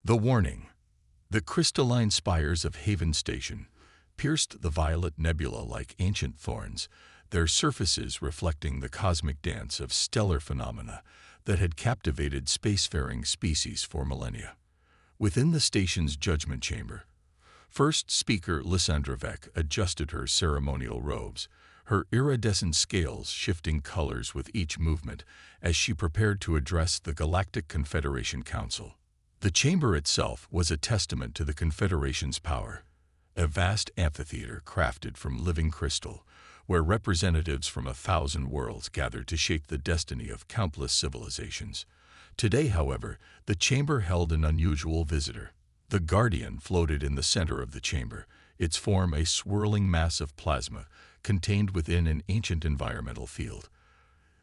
The warning. The crystalline spires of Haven Station pierced the violet nebula like ancient thorns, their surfaces reflecting the cosmic dance of stellar phenomena that had captivated spacefaring species for millennia. Within the station's judgment chamber, First Speaker Lysandra Vec adjusted her ceremonial robes, her iridescent scales shifting colors with each movement as she prepared to address the Galactic Confederation Council. The chamber itself was a testament to the Confederation's power, a vast amphitheater crafted from living crystal, where representatives from 1,000 worlds gathered to shape the destiny of countless civilizations. Today, however, the chamber held an unusual visitor. The Guardian floated in the center of the chamber, its form a swirling mass of plasma contained within an ancient environmental field.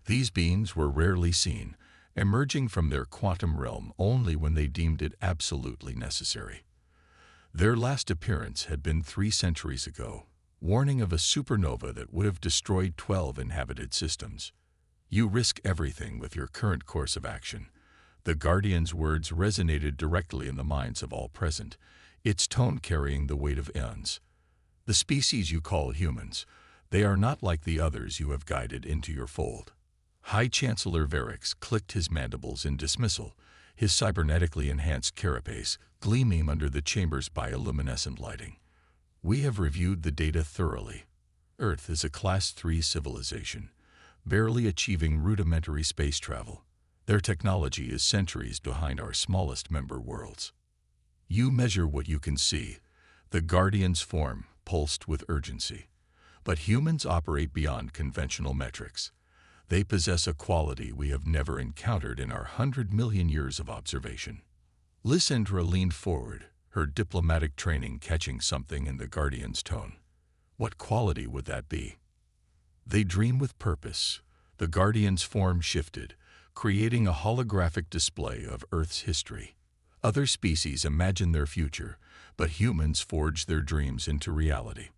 These beings were rarely seen, emerging from their quantum realm only when they deemed it absolutely necessary. Their last appearance had been 3 centuries ago, warning of a supernova that would have destroyed 12 inhabited systems. You risk everything with your current course of action. The Guardian's words resonated directly in the minds of all present, its tone carrying the weight of eons. The species you call humans, they are not like the others you have guided into your fold. High Chancellor Varix clicked his mandibles in dismissal, his cybernetically enhanced carapace gleaming under the chamber's bioluminescent lighting. We have reviewed the data thoroughly. Earth is a Class 3 civilization, barely achieving rudimentary space travel. Their technology is centuries behind our smallest member worlds. You measure what you can see. The Guardian's form pulsed with urgency. But humans operate beyond conventional metrics. They possess a quality we have never encountered in our 100 million years of observation. Lysandra leaned forward, her diplomatic training catching something in the Guardian's tone. What quality would that be? They dream with purpose. The Guardian's form shifted, creating a holographic display of Earth's history. Other species imagine their future, but humans forge their dreams into reality.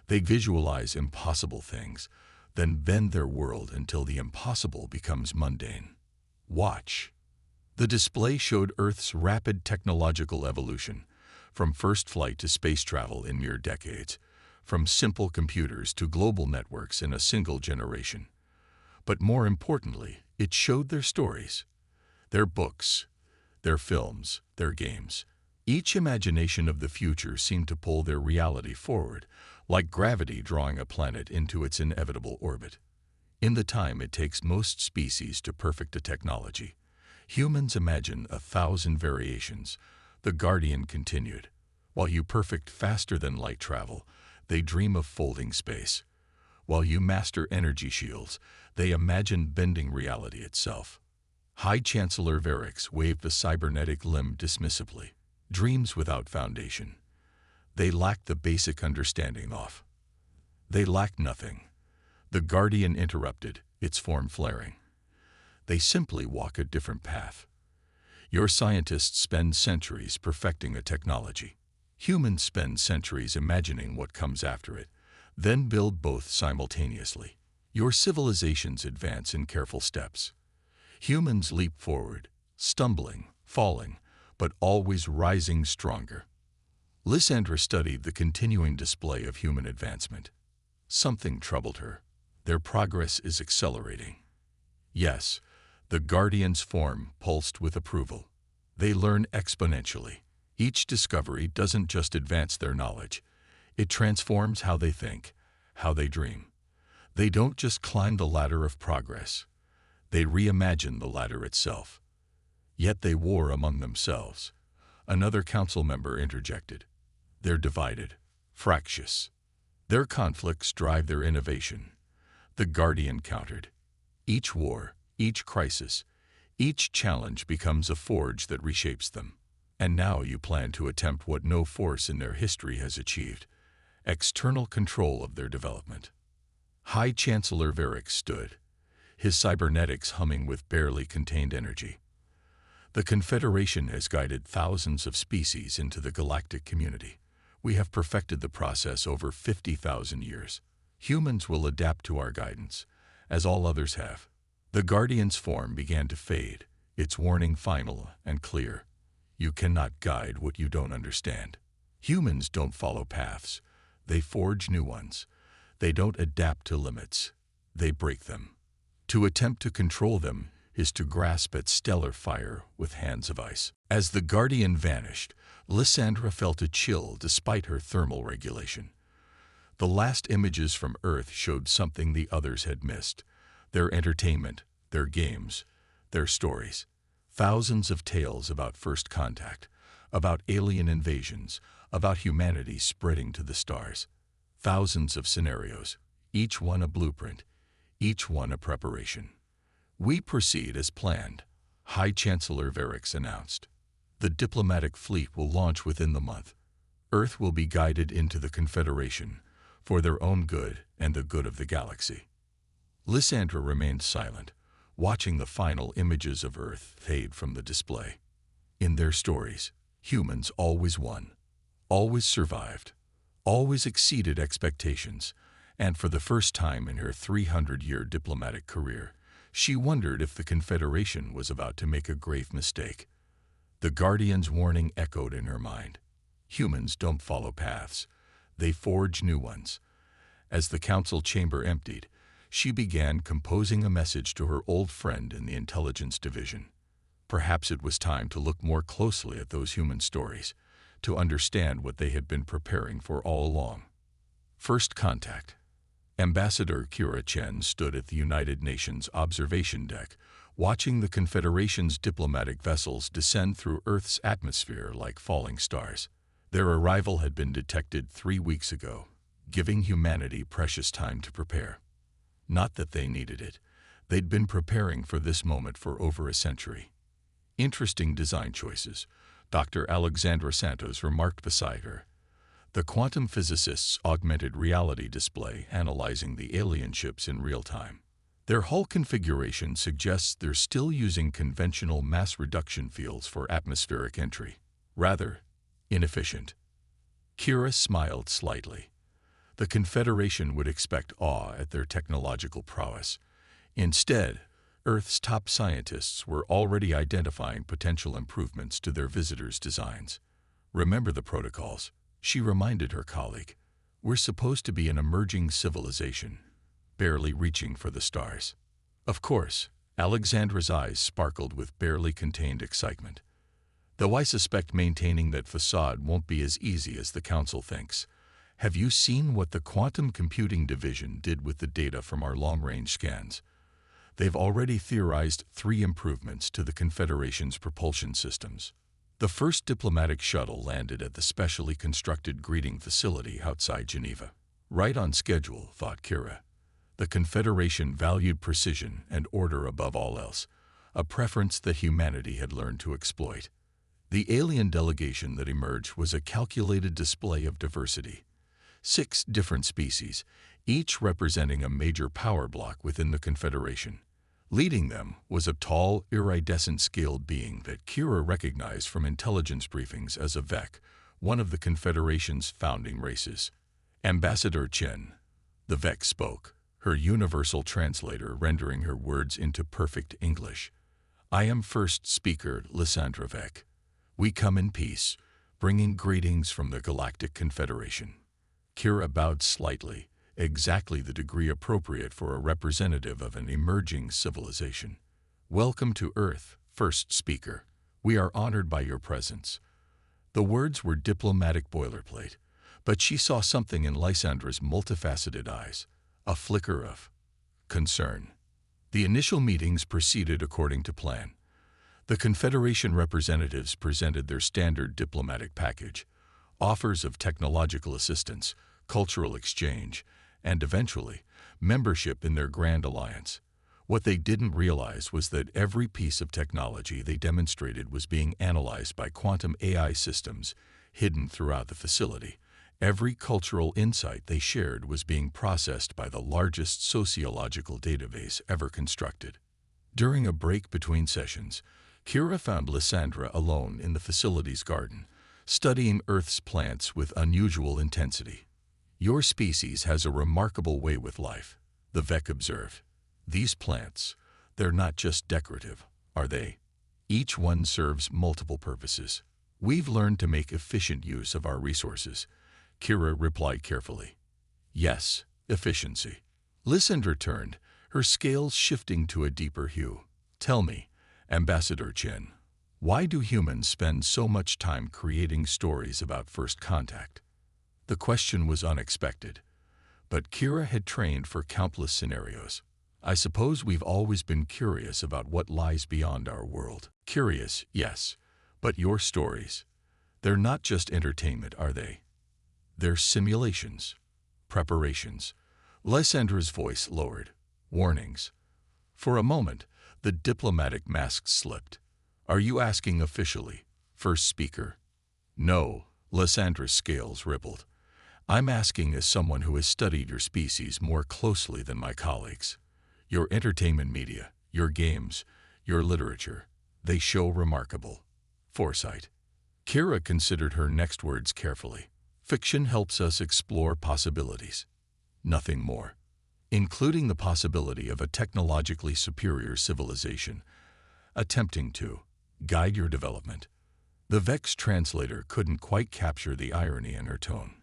They visualize impossible things, then bend their world until the impossible becomes mundane. Watch. The display showed Earth's rapid technological evolution, from first flight to space travel in mere decades, from simple computers to global networks in a single generation. But more importantly, it showed their stories, their books, their films, their games. Each imagination of the future seemed to pull their reality forward, like gravity drawing a planet into its inevitable orbit. In the time it takes most species to perfect a technology, humans imagine 1,000 variations. The Guardian continued. While you perfect faster than light travel, they dream of folding space. While you master energy shields, they imagine bending reality itself. High Chancellor Varix waved the cybernetic limb dismissively. Dreams without foundation. They lack the basic understanding of. They lack nothing. The Guardian interrupted, its form flaring. They simply walk a different path. Your scientists spend centuries perfecting a technology. Humans spend centuries imagining what comes after it, then build both simultaneously. Your civilizations advance in careful steps. Humans leap forward, stumbling, falling, but always rising stronger. Lysandra studied the continuing display of human advancement. Something troubled her. Their progress is accelerating. Yes, the Guardian's form pulsed with approval. They learn exponentially. Each discovery doesn't just advance their knowledge. It transforms how they think, how they dream. They don't just climb the ladder of progress. They reimagine the ladder itself. Yet they war among themselves. Another council member interjected. They're divided, fractious. Their conflicts drive their innovation. The Guardian countered. Each war, each crisis, each challenge becomes a forge that reshapes them. And now you plan to attempt what no force in their history has achieved: external control of their development. High Chancellor Varix stood, his cybernetics humming with barely contained energy. The Confederation has guided thousands of species into the galactic community. We have perfected the process over 50,000 years. Humans will adapt to our guidance, as all others have. The Guardian's form began to fade, its warning final and clear. You cannot guide what you don't understand. Humans don't follow paths. They forge new ones. They don't adapt to limits. They break them. To attempt to control them is to grasp at stellar fire with hands of ice. As the Guardian vanished, Lysandra felt a chill despite her thermal regulation. The last images from Earth showed something the others had missed: their entertainment, their games, their stories. Thousands of tales about first contact, about alien invasions, about humanity spreading to the stars. Thousands of scenarios, each one a blueprint, each one a preparation. "We proceed as planned," High Chancellor Varix announced. "The diplomatic fleet will launch within the month. Earth will be guided into the Confederation, for their own good and the good of the galaxy." Lysandra remained silent, watching the final images of Earth fade from the display. In their stories, humans always won, always survived, always exceeded expectations, and for the first time in her 300-year diplomatic career, she wondered if the Confederation was about to make a grave mistake. The Guardian's warning echoed in her mind. Humans don't follow paths. They forge new ones. As the council chamber emptied, she began composing a message to her old friend in the intelligence division. Perhaps it was time to look more closely at those human stories, to understand what they had been preparing for all along. First contact. Ambassador Kira Chen stood at the United Nations observation deck, watching the Confederation's diplomatic vessels descend through Earth's atmosphere like falling stars. Their arrival had been detected 3 weeks ago, giving humanity precious time to prepare. Not that they needed it. They'd been preparing for this moment for over a century. "Interesting design choices," Dr. Alexandra Santos remarked beside her. The quantum physicists' augmented reality display analyzing the alien ships in real time. Their hull configuration suggests they're still using conventional mass reduction fields for atmospheric entry. Rather inefficient. Kira smiled slightly. The Confederation would expect awe at their technological prowess. Instead, Earth's top scientists were already identifying potential improvements to their visitors' designs. "Remember the protocols," she reminded her colleague. "We're supposed to be an emerging civilization, barely reaching for the stars." "Of course," Alexandra's eyes sparkled with barely contained excitement. "Though I suspect maintaining that facade won't be as easy as the Council thinks. Have you seen what the Quantum Computing Division did with the data from our long-range scans? They've already theorized 3 improvements to the Confederation's propulsion systems." The first diplomatic shuttle landed at the specially constructed greeting facility outside Geneva. Right on schedule, thought Kira. The Confederation valued precision and order above all else, a preference that humanity had learned to exploit. The alien delegation that emerged was a calculated display of diversity. 6 different species, each representing a major power block within the Confederation. Leading them was a tall, iridescent-scaled being that Kira recognized from intelligence briefings as a Vec, one of the Confederation's founding races. "Ambassador Chen," the Vec spoke, her universal translator rendering her words into perfect English. "I am first speaker Lysandra Vec. We come in peace, bringing greetings from the Galactic Confederation." Kira bowed slightly, exactly the degree appropriate for a representative of an emerging civilization. "Welcome to Earth, first speaker. We are honored by your presence." The words were diplomatic boilerplate, but she saw something in Lysandra's multifaceted eyes, a flicker of concern. The initial meetings proceeded according to plan. The Confederation representatives presented their standard diplomatic package: offers of technological assistance, cultural exchange, and eventually, membership in their Grand Alliance. What they didn't realize was that every piece of technology they demonstrated was being analyzed by quantum AI systems hidden throughout the facility. Every cultural insight they shared was being processed by the largest sociological database ever constructed. During a break between sessions, Kira found Lysandra alone in the facility's garden, studying Earth's plants with unusual intensity. "Your species has a remarkable way with life," the Vec observed. "These plants, they're not just decorative, are they? Each one serves multiple purposes." We've learned to make efficient use of our resources, Kira replied carefully. Yes, efficiency. Lysandra turned, her scales shifting to a deeper hue. Tell me, Ambassador Chen, why do humans spend so much time creating stories about first contact? The question was unexpected, but Kira had trained for countless scenarios. I suppose we've always been curious about what lies beyond our world. Curious, yes, but your stories, they're not just entertainment, are they? They're simulations, preparations. Lysandra's voice lowered. Warnings. For a moment, the diplomatic mask slipped. Are you asking officially, first speaker? No, Lysandra's scales rippled. I'm asking as someone who has studied your species more closely than my colleagues. Your entertainment media, your games, your literature, they show remarkable foresight. Kira considered her next words carefully. Fiction helps us explore possibilities. Nothing more. Including the possibility of a technologically superior civilization, attempting to guide your development. The Vex translator couldn't quite capture the irony in her tone.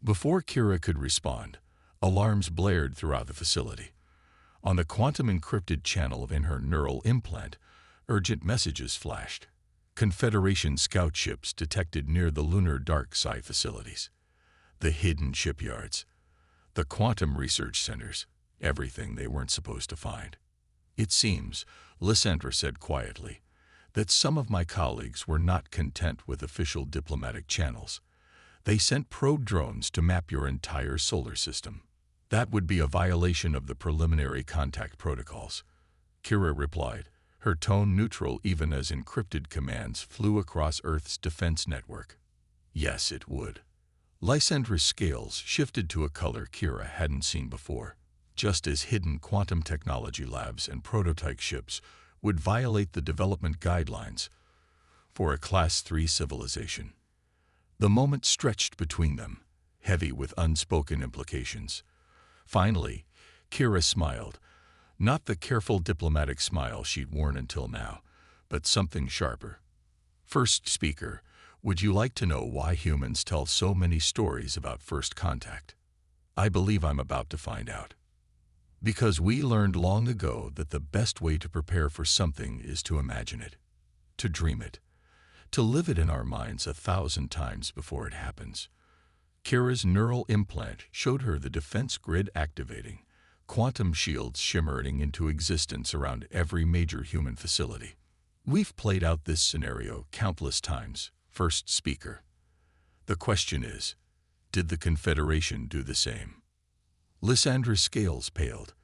Before Kira could respond, alarms blared throughout the facility. On the quantum-encrypted channel in her neural implant, urgent messages flashed. Confederation scout ships detected near the lunar dark side facilities. The hidden shipyards. The quantum research centers. Everything they weren't supposed to find. It seems, Lysandra said quietly, that some of my colleagues were not content with official diplomatic channels. They sent probe drones to map your entire solar system. That would be a violation of the preliminary contact protocols. Kira replied, her tone neutral even as encrypted commands flew across Earth's defense network. Yes, it would. Lysandra's scales shifted to a color Kira hadn't seen before, just as hidden quantum technology labs and prototype ships would violate the development guidelines for a Class 3 civilization. The moment stretched between them, heavy with unspoken implications. Finally, Kira smiled, not the careful diplomatic smile she'd worn until now, but something sharper. First speaker, would you like to know why humans tell so many stories about first contact? I believe I'm about to find out. Because we learned long ago that the best way to prepare for something is to imagine it, to dream it, to live it in our minds 1,000 times before it happens. Kira's neural implant showed her the defense grid activating, quantum shields shimmering into existence around every major human facility. We've played out this scenario countless times, first speaker. The question is, did the Confederation do the same? Lysandra's scales paled.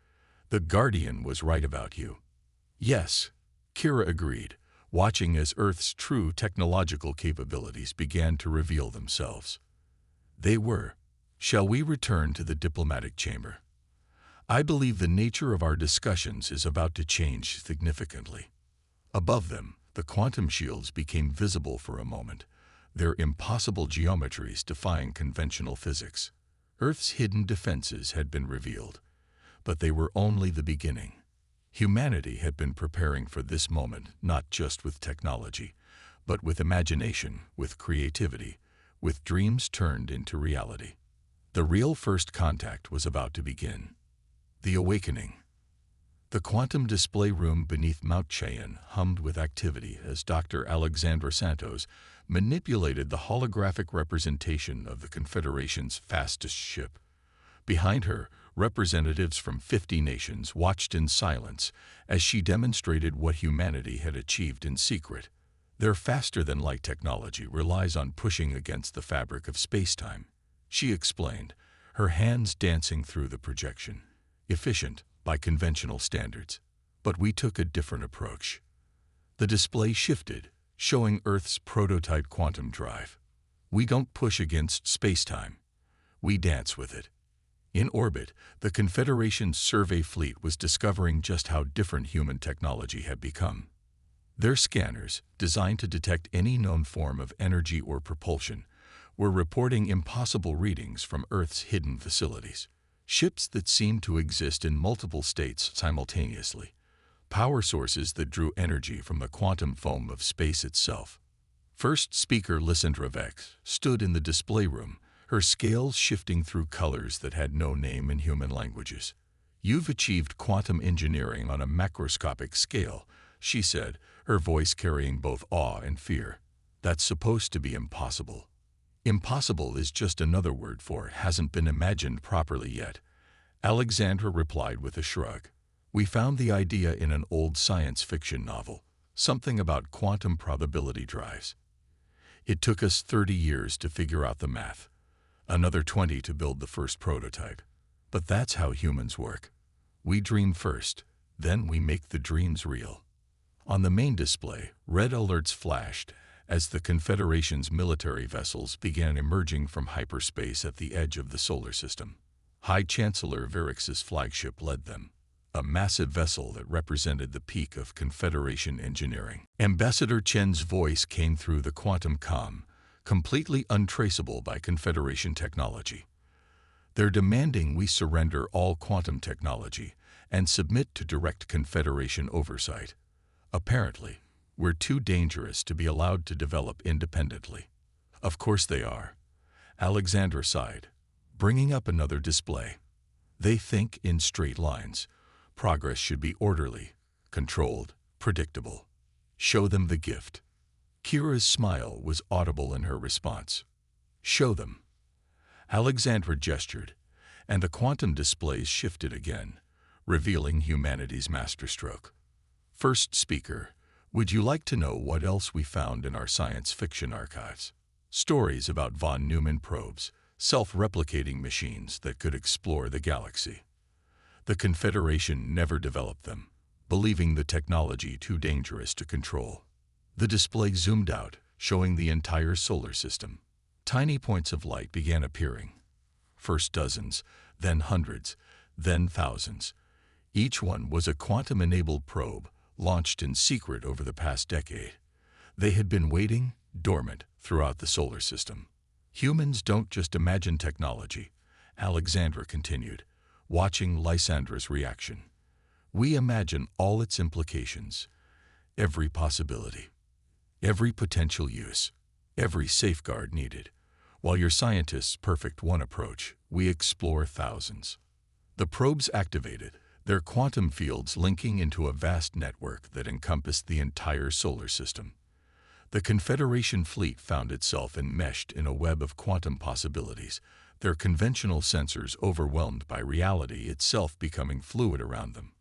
The Guardian was right about you. Yes, Kira agreed, watching as Earth's true technological capabilities began to reveal themselves. They were. Shall we return to the diplomatic chamber? I believe the nature of our discussions is about to change significantly. Above them, the quantum shields became visible for a moment, their impossible geometries defying conventional physics. Earth's hidden defenses had been revealed, but they were only the beginning. Humanity had been preparing for this moment not just with technology, but with imagination, with creativity, with dreams turned into reality. The real first contact was about to begin. The awakening. The quantum display room beneath Mount Cheyenne hummed with activity as Dr. Alexandra Santos manipulated the holographic representation of the Confederation's fastest ship. Behind her, representatives from 50 nations watched in silence as she demonstrated what humanity had achieved in secret. Their faster-than-light technology relies on pushing against the fabric of space-time, she explained, her hands dancing through the projection. Efficient by conventional standards, but we took a different approach. The display shifted, showing Earth's prototype quantum drive. We don't push against space-time. We dance with it. In orbit, the Confederation's survey fleet was discovering just how different human technology had become. Their scanners, designed to detect any known form of energy or propulsion, were reporting impossible readings from Earth's hidden facilities. Ships that seemed to exist in multiple states simultaneously. Power sources that drew energy from the quantum foam of space itself. First speaker Lysandra Vex stood in the display room, her scales shifting through colors that had no name in human languages. "You've achieved quantum engineering on a macroscopic scale," she said, her voice carrying both awe and fear. "That's supposed to be impossible." "Impossible is just another word for hasn't been imagined properly yet," Alexandra replied with a shrug. "We found the idea in an old science fiction novel, something about quantum probability drives. It took us 30 years to figure out the math, another 20 to build the first prototype. But that's how humans work. We dream first, then we make the dreams real." On the main display, red alerts flashed as the Confederation's military vessels began emerging from hyperspace at the edge of the solar system. High Chancellor Varix's flagship led them, a massive vessel that represented the peak of Confederation engineering. Ambassador Chen's voice came through the quantum comm, completely untraceable by Confederation technology. "They're demanding we surrender all quantum technology and submit to direct Confederation oversight. Apparently, we're too dangerous to be allowed to develop independently." "Of course they are," Alexandra sighed, bringing up another display. "They think in straight lines. Progress should be orderly, controlled, predictable. Show them the gift." Kira's smile was audible in her response. "Show them." Alexandra gestured, and the quantum displays shifted again, revealing humanity's masterstroke. First speaker, "Would you like to know what else we found in our science fiction archives? Stories about von Neumann probes, self-replicating machines that could explore the galaxy. The Confederation never developed them, believing the technology too dangerous to control." The display zoomed out, showing the entire solar system. Tiny points of light began appearing. First dozens, then hundreds, then thousands. Each one was a quantum-enabled probe, launched in secret over the past decade. They had been waiting, dormant, throughout the solar system. "Humans don't just imagine technology," Alexandra continued, watching Lysandra's reaction. "We imagine all its implications, every possibility, every potential use, every safeguard needed. While your scientists perfect one approach, we explore thousands." The probes activated, their quantum fields linking into a vast network that encompassed the entire solar system. The Confederation fleet found itself enmeshed in a web of quantum possibilities, their conventional sensors overwhelmed by reality itself becoming fluid around them.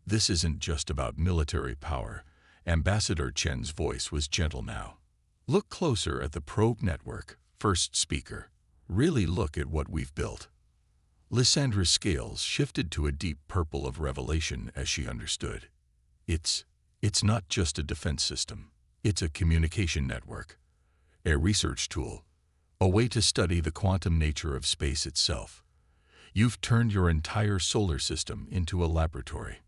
"This isn't just about military power." Ambassador Chen's voice was gentle now. "Look closer at the probe network, first speaker. Really look at what we've built." Lysandra's scales shifted to a deep purple of revelation as she understood. It's not just a defense system. It's a communication network, a research tool, a way to study the quantum nature of space itself. You've turned your entire solar system into a laboratory.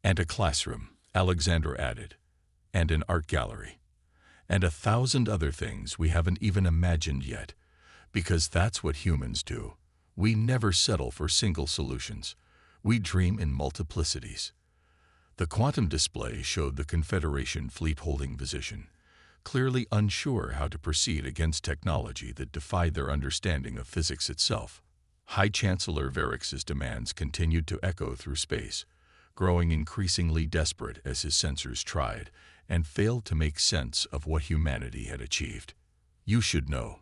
"And a classroom," Alexandra added, "and an art gallery, and 1,000 other things we haven't even imagined yet, because that's what humans do. We never settle for single solutions. We dream in multiplicities." The quantum display showed the Confederation fleet holding position, clearly unsure how to proceed against technology that defied their understanding of physics itself. High Chancellor Varix's demands continued to echo through space, growing increasingly desperate as his sensors tried and failed to make sense of what humanity had achieved. "You should know,"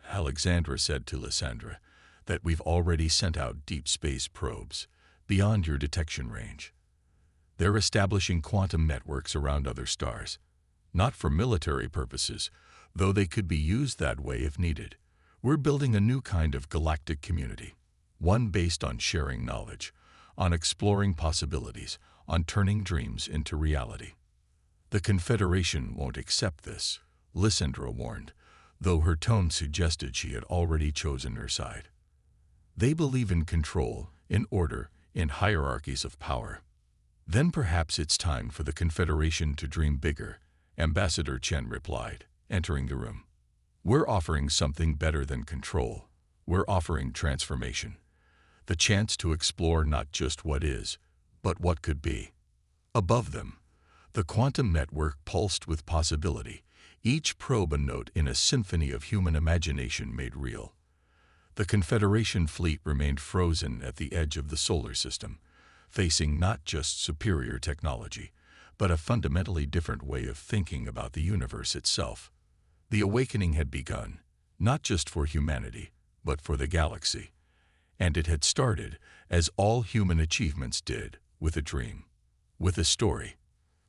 Alexandra said to Lysandra, "that we've already sent out deep space probes, beyond your detection range. They're establishing quantum networks around other stars. Not for military purposes, though they could be used that way if needed. We're building a new kind of galactic community, one based on sharing knowledge, on exploring possibilities, on turning dreams into reality." "The Confederation won't accept this," Lysandra warned, though her tone suggested she had already chosen her side. "They believe in control, in order, in hierarchies of power." "Then perhaps it's time for the Confederation to dream bigger," Ambassador Chen replied, entering the room. "We're offering something better than control. We're offering transformation. The chance to explore not just what is, but what could be." Above them, the quantum network pulsed with possibility, each probe a note in a symphony of human imagination made real. The Confederation fleet remained frozen at the edge of the solar system, facing not just superior technology, but a fundamentally different way of thinking about the universe itself. The awakening had begun, not just for humanity, but for the galaxy. And it had started, as all human achievements did, with a dream, with a story,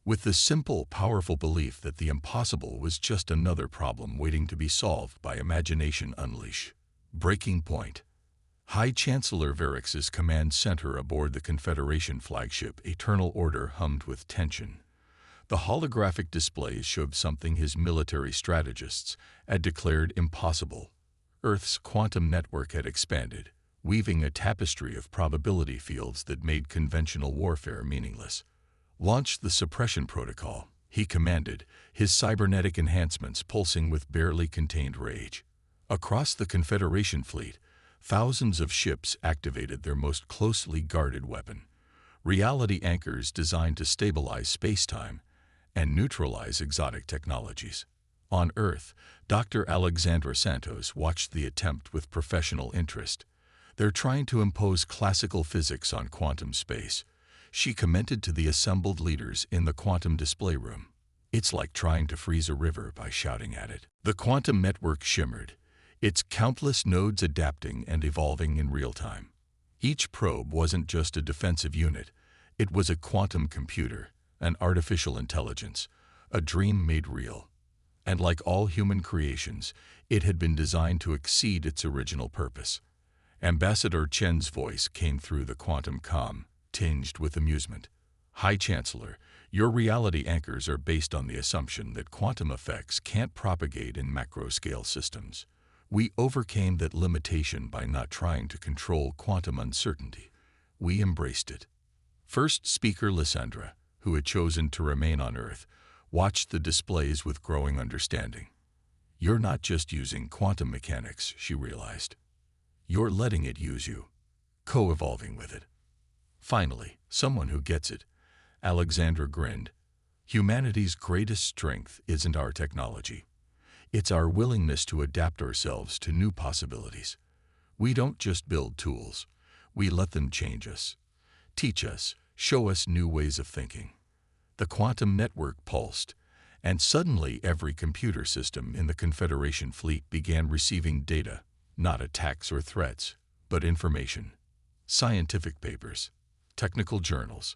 with the simple, powerful belief that the impossible was just another problem waiting to be solved by imagination unleashed. Breaking point. High Chancellor Varix's command center aboard the Confederation flagship Eternal Order hummed with tension. The holographic displays showed something his military strategists had declared impossible. Earth's quantum network had expanded, weaving a tapestry of probability fields that made conventional warfare meaningless. "Launch the suppression protocol," he commanded, his cybernetic enhancements pulsing with barely contained rage. Across the Confederation fleet, thousands of ships activated their most closely guarded weapon, reality anchors designed to stabilize space-time and neutralize exotic technologies. On Earth, Dr. Alexandra Santos watched the attempt with professional interest. "They're trying to impose classical physics on quantum space," she commented to the assembled leaders in the quantum display room. "It's like trying to freeze a river by shouting at it." The quantum network shimmered, its countless nodes adapting and evolving in real time. Each probe wasn't just a defensive unit, it was a quantum computer, an artificial intelligence, a dream made real. And like all human creations, it had been designed to exceed its original purpose. Ambassador Chen's voice came through the quantum comm, tinged with amusement. "High Chancellor, your reality anchors are based on the assumption that quantum effects can't propagate in macro-scale systems. We overcame that limitation by not trying to control quantum uncertainty. We embraced it." First speaker Lysandra, who had chosen to remain on Earth, watched the displays with growing understanding. "You're not just using quantum mechanics," she realized. "You're letting it use you, co-evolving with it." "Finally, someone who gets it," Alexandra grinned. "Humanity's greatest strength isn't our technology. It's our willingness to adapt ourselves to new possibilities. We don't just build tools. We let them change us, teach us, show us new ways of thinking." The quantum network pulsed, and suddenly every computer system in the Confederation fleet began receiving data, not attacks or threats, but information. Scientific papers, technical journals,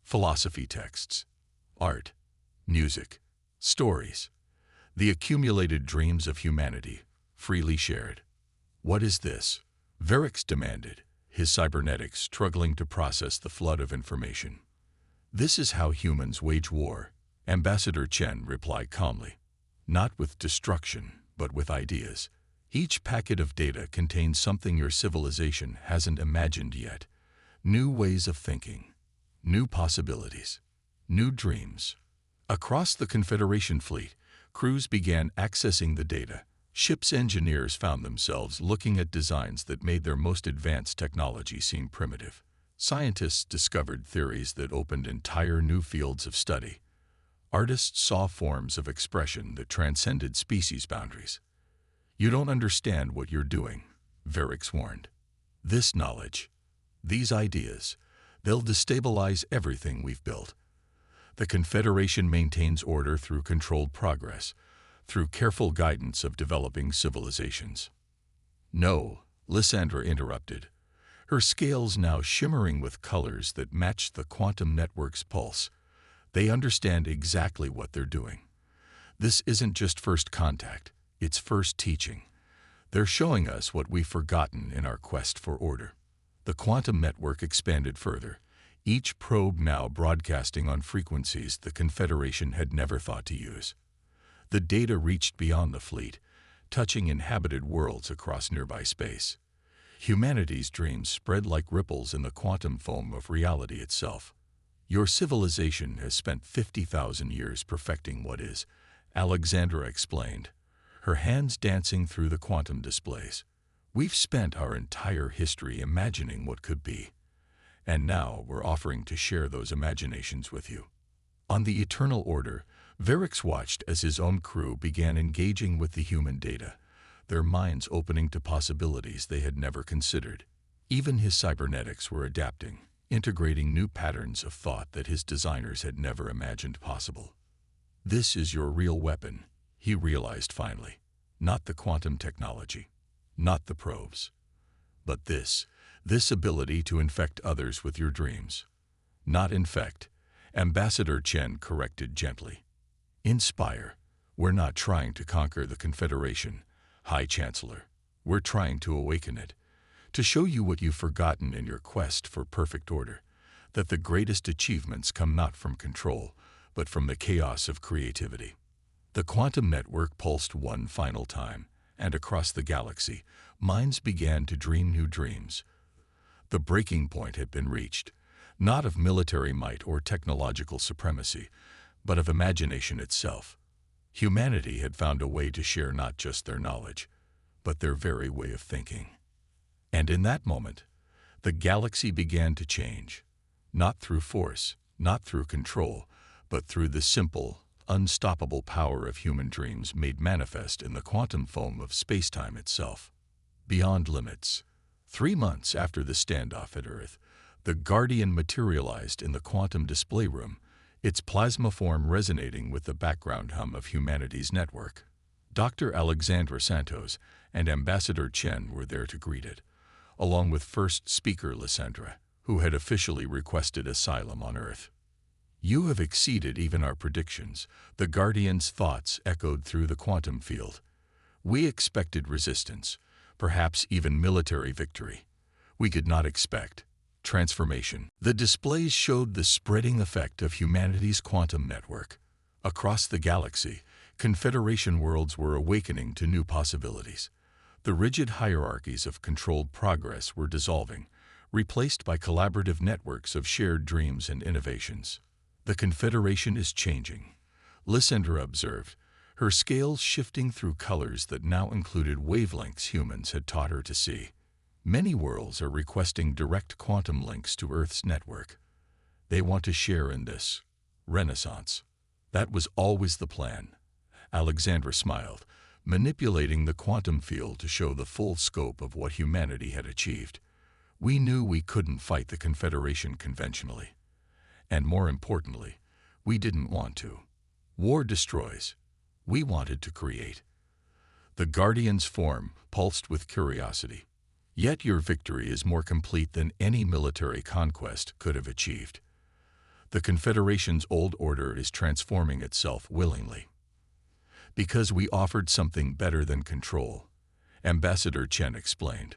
philosophy texts, art, music, stories. The accumulated dreams of humanity, freely shared. "What is this?" Varix demanded, his cybernetics struggling to process the flood of information. "This is how humans wage war," Ambassador Chen replied calmly. "Not with destruction, but with ideas. Each packet of data contains something your civilization hasn't imagined yet. New ways of thinking, new possibilities, new dreams." Across the Confederation fleet, crews began accessing the data. Ship's engineers found themselves looking at designs that made their most advanced technology seem primitive. Scientists discovered theories that opened entire new fields of study. Artists saw forms of expression that transcended species boundaries. "You don't understand what you're doing," Varix warned. "This knowledge, these ideas, they'll destabilize everything we've built." The Confederation maintains order through controlled progress, through careful guidance of developing civilizations. "No," Lysandra interrupted, her scales now shimmering with colors that matched the quantum network's pulse. "They understand exactly what they're doing. This isn't just first contact, it's first teaching. They're showing us what we've forgotten in our quest for order." The quantum network expanded further, each probe now broadcasting on frequencies the Confederation had never thought to use. The data reached beyond the fleet, touching inhabited worlds across nearby space. Humanity's dreams spread like ripples in the quantum foam of reality itself. "Your civilization has spent 50,000 years perfecting what is," Alexandra explained, her hands dancing through the quantum displays. "We've spent our entire history imagining what could be. And now we're offering to share those imaginations with you." On the Eternal Order, Varix watched as his own crew began engaging with the human data, their minds opening to possibilities they had never considered. Even his cybernetics were adapting, integrating new patterns of thought that his designers had never imagined possible. This is your real weapon, he realized finally. Not the quantum technology, not the probes, but this ability to infect others with your dreams. Not infect, Ambassador Chen corrected gently. Inspire. We're not trying to conquer the Confederation, High Chancellor. We're trying to awaken it, to show you what you've forgotten in your quest for perfect order, that the greatest achievements come not from control, but from the chaos of creativity. The quantum network pulsed one final time, and across the galaxy, minds began to dream new dreams. The breaking point had been reached, not of military might or technological supremacy, but of imagination itself. Humanity had found a way to share not just their knowledge, but their very way of thinking. And in that moment, the galaxy began to change, not through force, not through control, but through the simple, unstoppable power of human dreams made manifest in the quantum foam of spacetime itself. Beyond limits. 3 months after the standoff at Earth, the Guardian materialized in the quantum display room, its plasma form resonating with the background hum of humanity's network. Dr. Alexandra Santos and Ambassador Chen were there to greet it, along with first speaker Lysandra, who had officially requested asylum on Earth. You have exceeded even our predictions, the Guardian's thoughts echoed through the quantum field. We expected resistance, perhaps even military victory. We could not expect transformation. The displays showed the spreading effect of humanity's quantum network. Across the galaxy, Confederation worlds were awakening to new possibilities. The rigid hierarchies of controlled progress were dissolving, replaced by collaborative networks of shared dreams and innovations. The Confederation is changing, Lysandra observed, her scales shifting through colors that now included wavelengths humans had taught her to see. Many worlds are requesting direct quantum links to Earth's network. They want to share in this renaissance. That was always the plan. Alexandra smiled, manipulating the quantum field to show the full scope of what humanity had achieved. We knew we couldn't fight the Confederation conventionally. And more importantly, we didn't want to. War destroys. We wanted to create. The Guardian's form pulsed with curiosity. Yet your victory is more complete than any military conquest could have achieved. The Confederation's old order is transforming itself willingly. Because we offered something better than control, Ambassador Chen explained.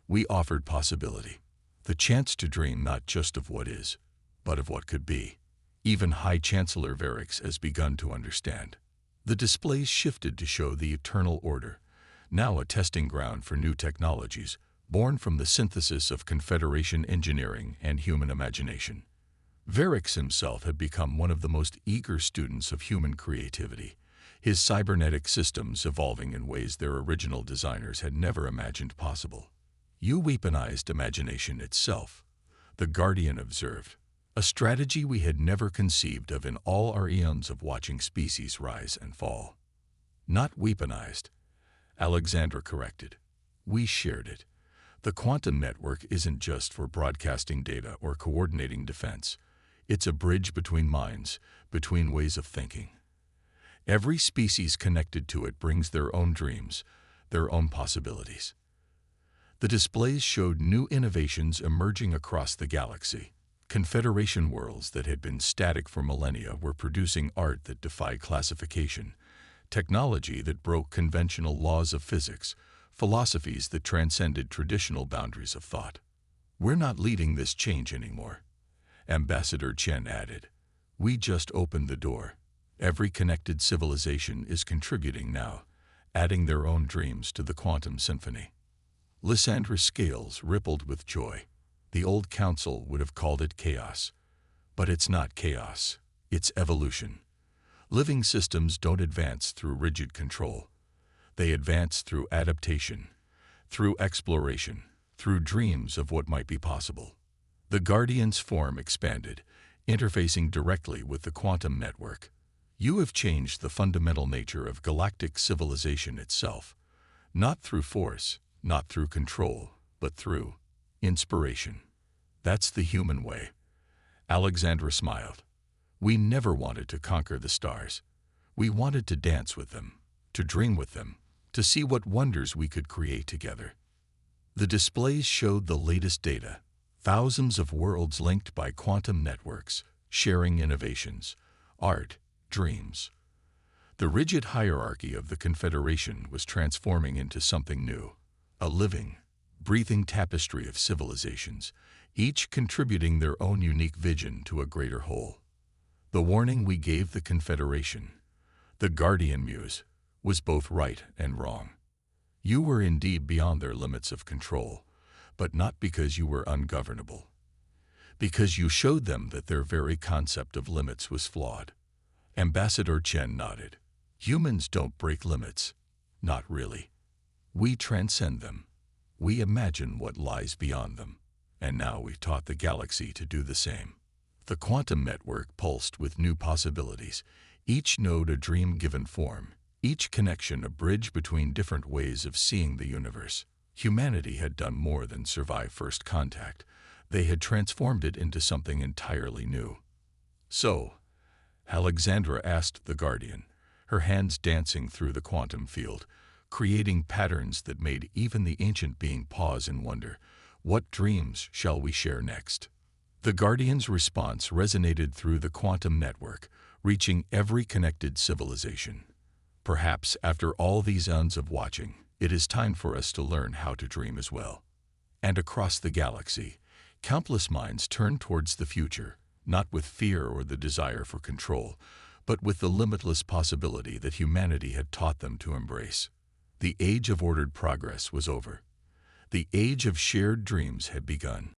We offered possibility, the chance to dream not just of what is, but of what could be. Even High Chancellor Varix has begun to understand. The displays shifted to show the eternal order, now a testing ground for new technologies, born from the synthesis of Confederation engineering and human imagination. Varix himself had become one of the most eager students of human creativity, his cybernetic systems evolving in ways their original designers had never imagined possible. You weaponized imagination itself, the Guardian observed, a strategy we had never conceived of in all our eons of watching species rise and fall. Not weaponized, Alexandra corrected. We shared it. The quantum network isn't just for broadcasting data or coordinating defense. It's a bridge between minds, between ways of thinking. Every species connected to it brings their own dreams, their own possibilities. The displays showed new innovations emerging across the galaxy. Confederation worlds that had been static for millennia were producing art that defied classification, technology that broke conventional laws of physics, philosophies that transcended traditional boundaries of thought. We're not leading this change anymore, Ambassador Chen added. We just opened the door. Every connected civilization is contributing now, adding their own dreams to the quantum symphony. Lysandra's scales rippled with joy. The old council would have called it chaos. But it's not chaos. It's evolution. Living systems don't advance through rigid control. They advance through adaptation, through exploration, through dreams of what might be possible. The Guardian's form expanded, interfacing directly with the quantum network. You have changed the fundamental nature of galactic civilization itself, not through force, not through control, but through inspiration. That's the human way. Alexandra smiled. We never wanted to conquer the stars. We wanted to dance with them, to dream with them, to see what wonders we could create together. The displays showed the latest data, thousands of worlds linked by quantum networks, sharing innovations, art, dreams. The rigid hierarchy of the Confederation was transforming into something new, a living, breathing tapestry of civilizations, each contributing their own unique vision to a greater whole. The warning we gave the Confederation, the Guardian Muse, was both right and wrong. You were indeed beyond their limits of control, but not because you were ungovernable. Because you showed them that their very concept of limits was flawed. Ambassador Chen nodded. Humans don't break limits. Not really. We transcend them. We imagine what lies beyond them. And now we've taught the galaxy to do the same. The quantum network pulsed with new possibilities, each node a dream given form, each connection a bridge between different ways of seeing the universe. Humanity had done more than survive first contact. They had transformed it into something entirely new. So, Alexandra asked the Guardian, her hands dancing through the quantum field, creating patterns that made even the ancient being pause in wonder. What dreams shall we share next? The Guardian's response resonated through the quantum network, reaching every connected civilization. Perhaps after all these eons of watching, it is time for us to learn how to dream as well. And across the galaxy, countless minds turned towards the future, not with fear or the desire for control, but with the limitless possibility that humanity had taught them to embrace. The age of ordered progress was over. The age of shared dreams had begun.